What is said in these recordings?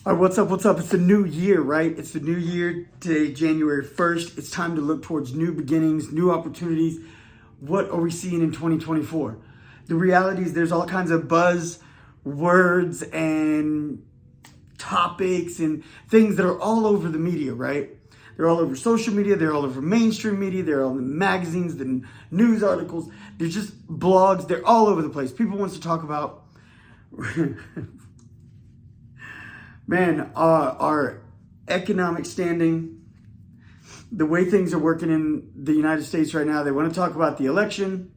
All right, what's up? What's up? It's the new year, right? It's the new year today, January 1st. It's time to look towards new beginnings, new opportunities. What are we seeing in 2024? The reality is there's all kinds of buzz words and topics and things that are all over the media, right? They're all over social media. They're all over mainstream media. They're all in the magazines, the news articles. They're just blogs. They're all over the place. People want to talk about man, our economic standing, the way things are working in the United States right now. They want to talk about the election.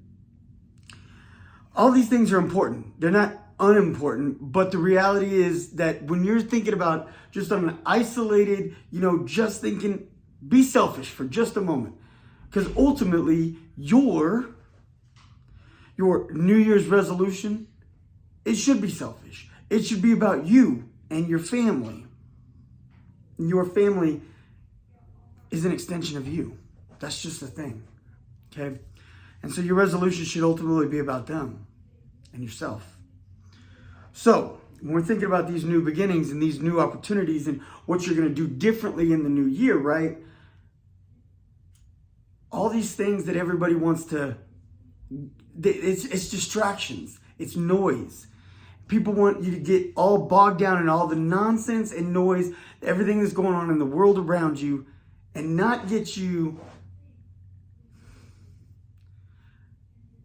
All these things are important. They're not unimportant, but the reality is that when you're thinking about just on an isolated, just thinking, be selfish for just a moment. Because ultimately, your New Year's resolution, it should be selfish. It should be about you and your family. Your family is an extension of you. That's just the thing, okay? And so your resolution should ultimately be about them and yourself. So when we're thinking about these new beginnings and these new opportunities and what you're going to do differently in the new year, right? All these things that everybody wants to, it's distractions. It's noise. People want you to get all bogged down in all the nonsense and noise, everything that's going on in the world around you, and not get you,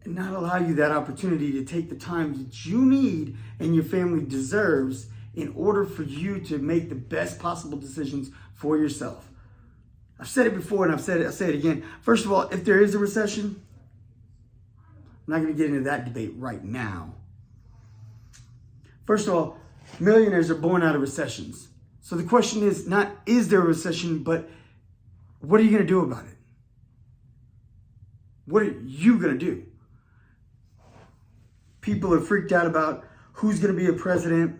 and not allow you that opportunity to take the time that you need and your family deserves in order for you to make the best possible decisions for yourself. I've said it before and I'll say it again. First of all, if there is a recession, I'm not going to get into that debate right now. First of all, millionaires are born out of recessions. So the question is not, is there a recession, but what are you going to do about it? What are you going to do? People are freaked out about who's going to be a president.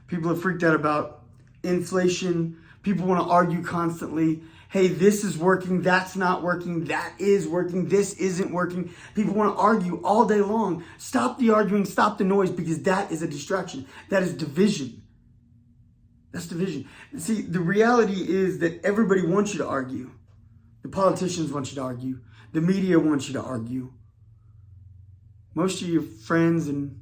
People are freaked out about inflation. People want to argue constantly. Hey, this is working, that's not working, that is working, this isn't working. People want to argue all day long. Stop the arguing, stop the noise, because that is a distraction. That is division. That's division. See, the reality is that everybody wants you to argue. The politicians want you to argue. The media wants you to argue. Most of your friends and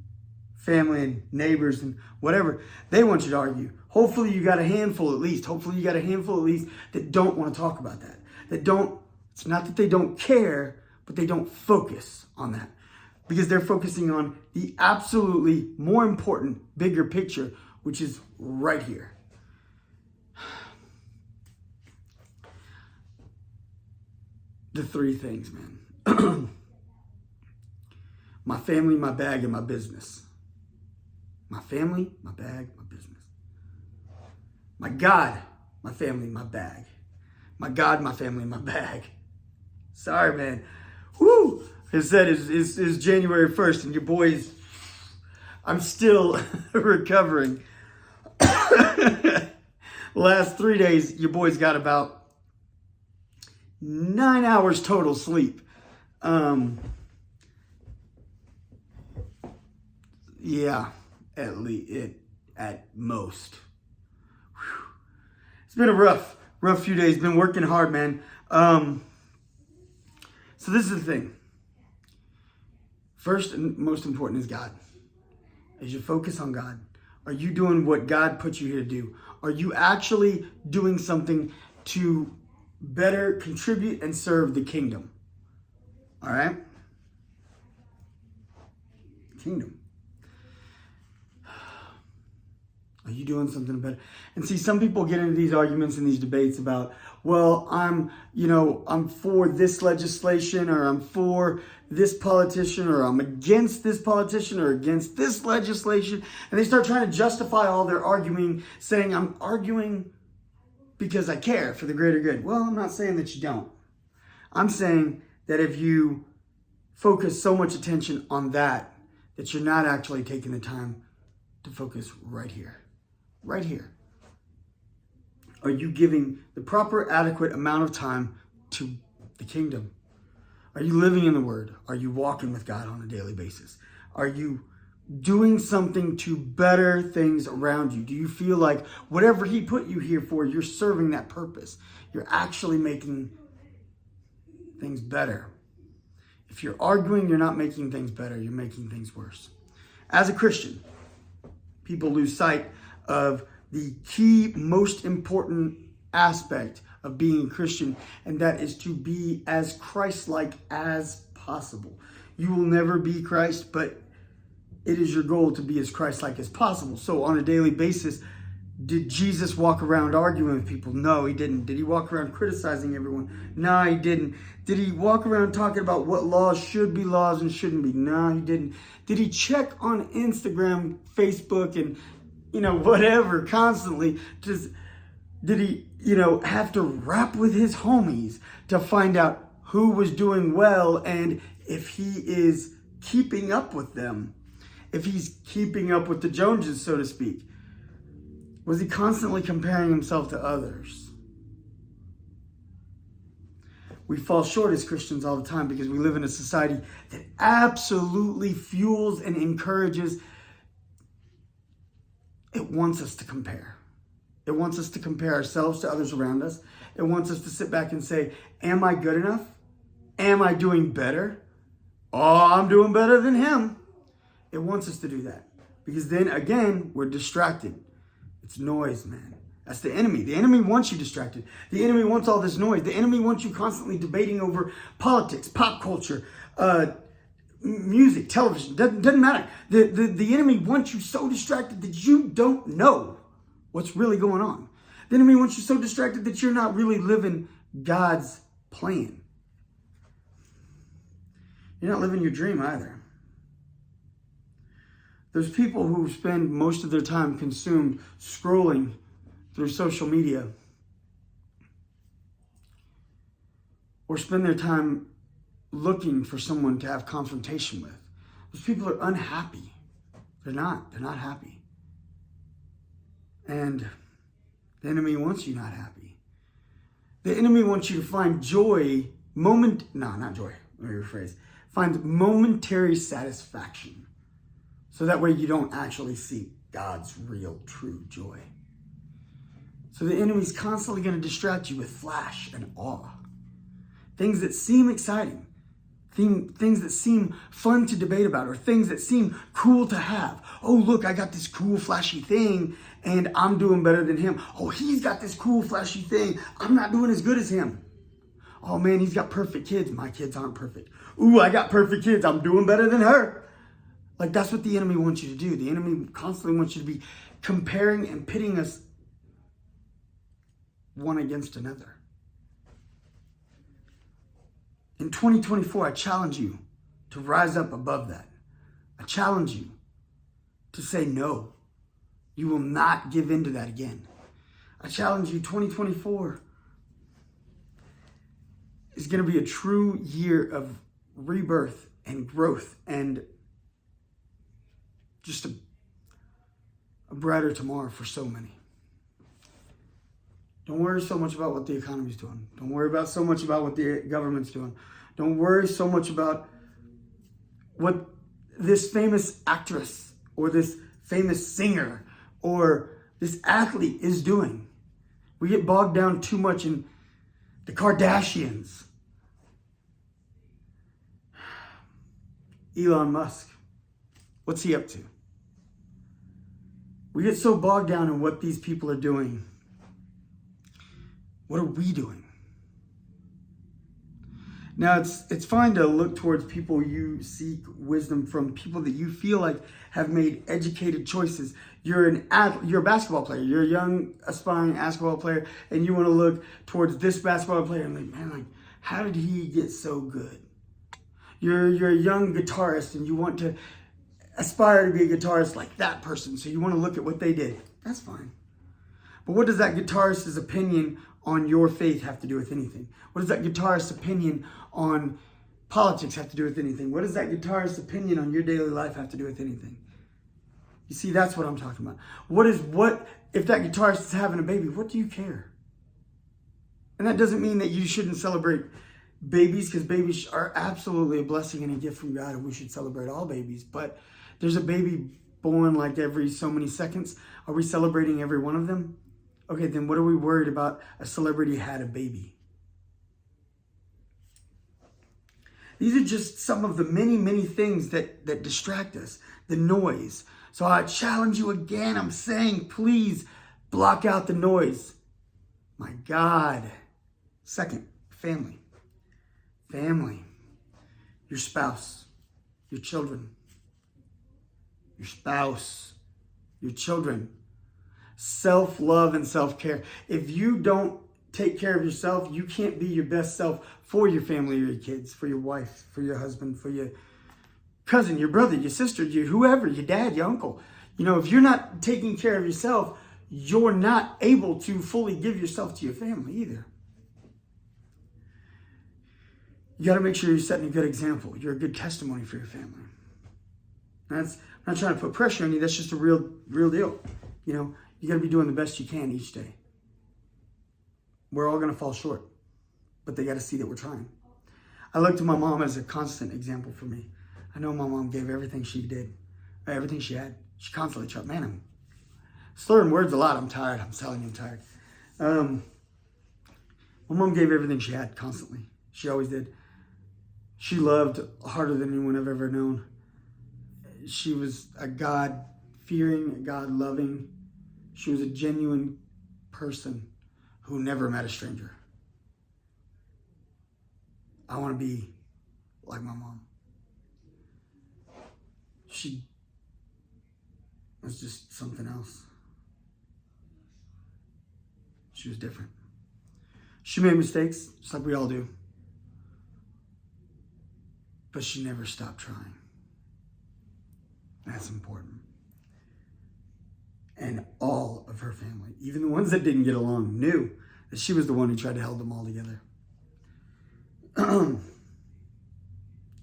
family and neighbors and whatever, they want you to argue. Hopefully you got a handful at least. Hopefully you got a handful at least that don't want to talk about that. It's not that they don't care, but they don't focus on that. Because they're focusing on the absolutely more important, bigger picture, which is right here. The three things, man. My family, my bag, and my business. My family, my bag, my business. My God, my family, my bag. My God, my family, my bag. Sorry, man. Woo! As said, it's January 1st, and your boys, I'm still recovering. Last 3 days, your boys got about 9 hours total sleep. Yeah, at most. Whew. It's been a rough few days. Been working hard, man. So this is the thing. First and most important is God. As you focus on God, are you doing what God put you here to do? Are you actually doing something to better contribute and serve the kingdom? All right? Kingdom. Are you doing something better? And see, some people get into these arguments and these debates about, well, I'm for this legislation, or I'm for this politician, or I'm against this politician, or against this legislation. And they start trying to justify all their arguing, saying, I'm arguing because I care for the greater good. Well, I'm not saying that you don't. I'm saying that if you focus so much attention on that you're not actually taking the time to focus right here. Right here. Are you giving the proper, adequate amount of time to the kingdom? Are you living in the Word? Are you walking with God on a daily basis? Are you doing something to better things around you? Do you feel like whatever he put you here for, you're serving that purpose? You're actually making things better. If you're arguing, you're not making things better. You're making things worse. As a Christian, people lose sight of the key, most important aspect of being a Christian, and that is to be as Christ-like as possible. You will never be Christ, but it is your goal to be as Christ-like as possible. So on a daily basis, did Jesus walk around arguing with people? No, he didn't. Did he walk around criticizing everyone? No, he didn't. Did he walk around talking about what laws should be laws and shouldn't be? No, he didn't. Did he check on Instagram, Facebook, and, whatever constantly? Did he, have to rap with his homies to find out who was doing well and if he is keeping up with them? If he's keeping up with the Joneses, so to speak? Was he constantly comparing himself to others? We fall short as Christians all the time because we live in a society that absolutely fuels and encourages. It wants us to compare. It wants us to compare ourselves to others around us. It wants us to sit back and say, am I good enough? Am I doing better? Oh, I'm doing better than him. It wants us to do that because then again, we're distracted. It's noise, man. That's the enemy. The enemy wants you distracted. The enemy wants all this noise. The enemy wants you constantly debating over politics, pop culture, music, television. Doesn't matter. The enemy wants you so distracted that you don't know what's really going on. The enemy wants you so distracted that you're not really living God's plan. You're not living your dream either. There's people who spend most of their time consumed scrolling through social media or spend their time looking for someone to have confrontation with. Those people are unhappy. They're not happy. And the enemy wants you not happy. The enemy wants you to find joy, not joy, let me rephrase. Find momentary satisfaction. So that way you don't actually see God's real, true joy. So the enemy's constantly going to distract you with flash and awe. Things that seem exciting. Things that seem fun to debate about, or things that seem cool to have. Oh, look, I got this cool, flashy thing, and I'm doing better than him. Oh, he's got this cool, flashy thing. I'm not doing as good as him. Oh, man, he's got perfect kids. My kids aren't perfect. Ooh, I got perfect kids. I'm doing better than her. Like, that's what the enemy wants you to do. The enemy constantly wants you to be comparing and pitting us one against another. In 2024, I challenge you to rise up above that. I challenge you to say no. You will not give in to that again. I challenge you, 2024 is going to be a true year of rebirth and growth and just a brighter tomorrow for so many. Don't worry so much about what the economy's doing. Don't worry about so much about what the government's doing. Don't worry so much about what this famous actress or this famous singer or this athlete is doing. We get bogged down too much in the Kardashians. Elon Musk. What's he up to? We get so bogged down in what these people are doing. What are we doing? Now, it's fine to look towards people you seek wisdom from, people that you feel like have made educated choices. You're a basketball player. You're a young, aspiring basketball player, and you want to look towards this basketball player and how did he get so good? You're a young guitarist, and you want to aspire to be a guitarist like that person, so you want to look at what they did. That's fine. But what does that guitarist's opinion on your faith have to do with anything? What does that guitarist's opinion on politics have to do with anything? What does that guitarist's opinion on your daily life have to do with anything? You see, that's what I'm talking about. What if that guitarist is having a baby? What do you care? And that doesn't mean that you shouldn't celebrate babies, because babies are absolutely a blessing and a gift from God, and we should celebrate all babies. But There's a baby born like every so many seconds. Are we celebrating every one of them? Okay, then what are we worried about? A celebrity had a baby. These are just some of the many, many things that distract us. The noise. So I challenge you again. I'm saying, please block out the noise. My God. Second, family. Family. Your spouse. Your children. Your spouse. Your children. Self-love and self-care. If you don't take care of yourself, you can't be your best self for your family or your kids, for your wife, for your husband, for your cousin, your brother, your sister, your whoever, your dad, your uncle. You know, if you're not taking care of yourself, you're not able to fully give yourself to your family either. You got to make sure you're setting a good example. You're a good testimony for your family. I'm not trying to put pressure on you. That's just a real deal. You know, you got to be doing the best you can each day. We're all going to fall short, but they got to see that we're trying. I look to my mom as a constant example for me. I know my mom gave everything she did, everything she had. She constantly tried. Man, I'm slurring words a lot. I'm tired. I'm telling you, I'm tired. My mom gave everything she had constantly. She always did. She loved harder than anyone I've ever known. She was a God-fearing, a God-loving. She was a genuine person who never met a stranger. I want to be like my mom. She was just something else. She was different. She made mistakes, just like we all do. But she never stopped trying. That's important. And all of her family, even the ones that didn't get along, knew that she was the one who tried to hold them all together.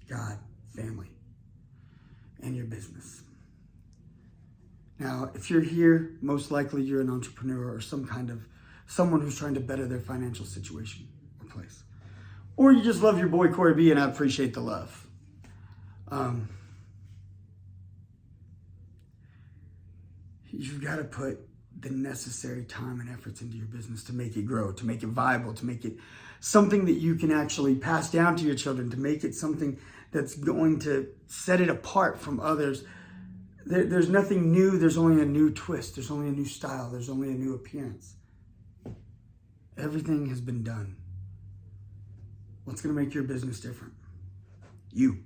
God, family, and your business. Now, if you're here, most likely you're an entrepreneur or someone who's trying to better their financial situation or place. Or you just love your boy Corey B, and I appreciate the love. You've got to put the necessary time and efforts into your business to make it grow, to make it viable, to make it something that you can actually pass down to your children, to make it something that's going to set it apart from others. There's nothing new. There's only a new twist. There's only a new style. There's only a new appearance. Everything has been done. What's going to make your business different? You.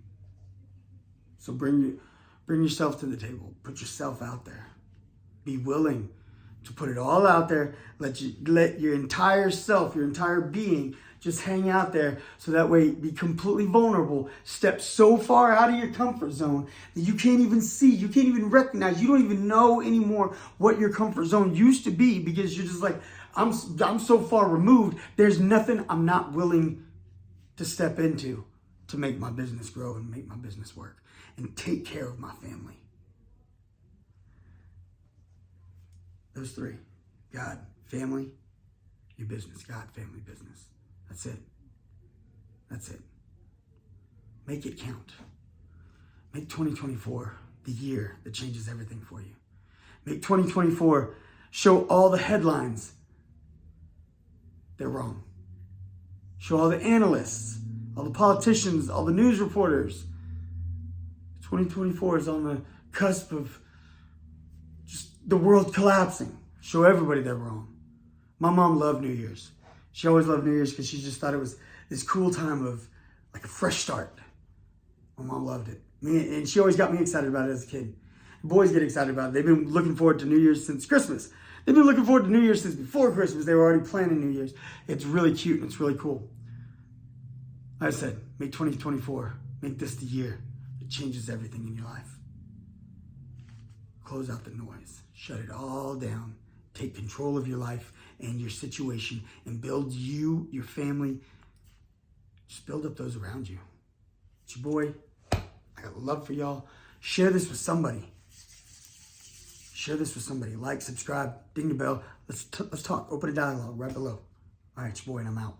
So bring yourself to the table. Put yourself out there. Be willing to put it all out there. Let your entire self, your entire being, just hang out there. So that way, be completely vulnerable. Step so far out of your comfort zone that you can't even see, you can't even recognize, you don't even know anymore what your comfort zone used to be, because you're just like, I'm so far removed. There's nothing I'm not willing to step into to make my business grow and make my business work and take care of my family. Those three: God, family, your business. God, family, business. That's it. That's it. Make it count. Make 2024 the year that changes everything for you. Make 2024 show all the headlines they're wrong. Show all the analysts, all the politicians, all the news reporters. 2024 is on the cusp of just the world collapsing. Show everybody they're wrong. My mom loved New Year's. She always loved New Year's because she just thought it was this cool time of like a fresh start. My mom loved it. And she always got me excited about it as a kid. Boys get excited about it. They've been looking forward to New Year's since Christmas. They've been looking forward to New Year's since before Christmas. They were already planning New Year's. It's really cute and it's really cool. Like I said, make 2024, make this the year that changes everything in your life. Close out the noise. Shut it all down. Take control of your life and your situation and build you, your family. Just build up those around you. It's your boy. I got love for y'all. Share this with somebody. Share this with somebody. Like, subscribe, ding the bell. Let's talk. Open a dialogue right below. All right, it's your boy, and I'm out.